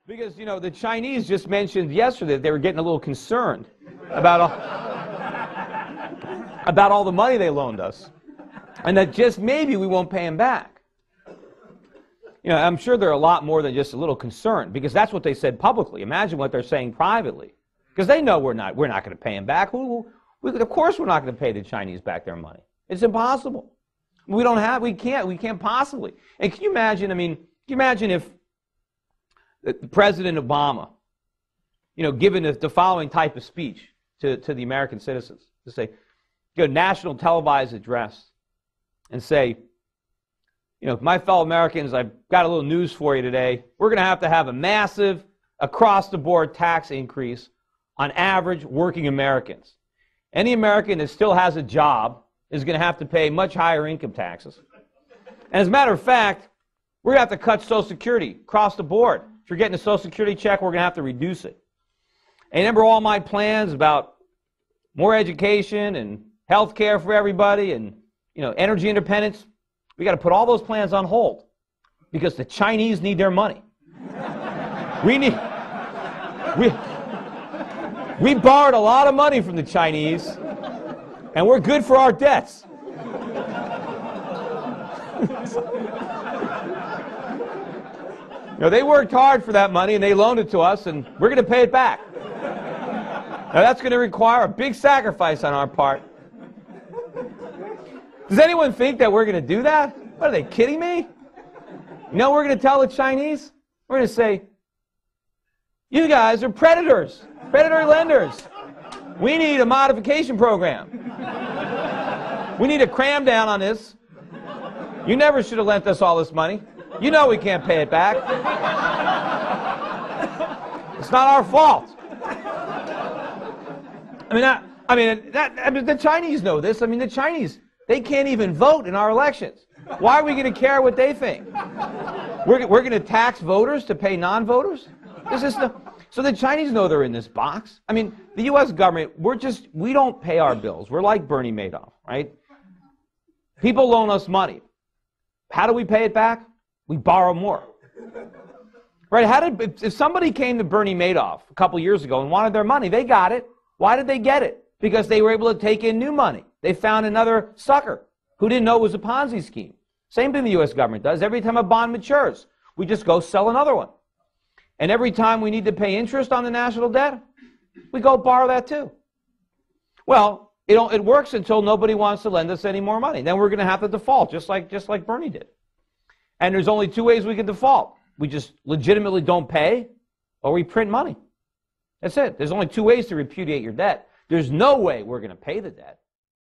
Because, you know, the Chinese just mentioned yesterday that they were getting a little concerned about all the money they loaned us, and that just maybe we won't pay them back. You know, I'm sure they're a lot more than just a little concerned, because that's what they said publicly. Imagine what they're saying privately, because they know we're not going to pay them back. Of course we're not going to pay the Chinese back their money. It's impossible. We can't possibly. And can you imagine, if President Obama, you know, given the following type of speech to the American citizens, to say, go national televised address and say, you know, my fellow Americans, I've got a little news for you today. We're going to have a massive across-the-board tax increase on average working Americans. Any American that still has a job is going to have to pay much higher income taxes. And as a matter of fact, we're going to have to cut Social Security across the board. If you're getting a Social Security check, we're going to have to reduce it. And remember all my plans about more education and health care for everybody and, you know, energy independence? We got to put all those plans on hold because the Chinese need their money. We borrowed a lot of money from the Chinese, and we're good for our debts. You know, they worked hard for that money, and they loaned it to us, and we're going to pay it back. Now, that's going to require a big sacrifice on our part. Does anyone think that we're going to do that? What, are they kidding me? You know what we're going to tell the Chinese? We're going to say, you guys are predators, predatory lenders. We need a modification program. We need a cram down on this. You never should have lent us all this money. You know we can't pay it back. It's not our fault. The Chinese know this. The Chinese, they can't even vote in our elections. Why are we going to care what they think? We're going to tax voters to pay non-voters? So the Chinese know they're in this box. The U.S. government, we don't pay our bills. We're like Bernie Madoff, right? People loan us money. How do we pay it back? We borrow more. Right? If somebody came to Bernie Madoff a couple years ago and wanted their money, they got it. Why did they get it? Because they were able to take in new money. They found another sucker who didn't know it was a Ponzi scheme. Same thing the U.S. government does. Every time a bond matures, we just go sell another one. And every time we need to pay interest on the national debt, we go borrow that too. Well, it works until nobody wants to lend us any more money. Then we're going to have to default, just like Bernie did. And there's only two ways we can default. We just legitimately don't pay, or we print money. That's it. There's only two ways to repudiate your debt. There's no way we're going to pay the debt.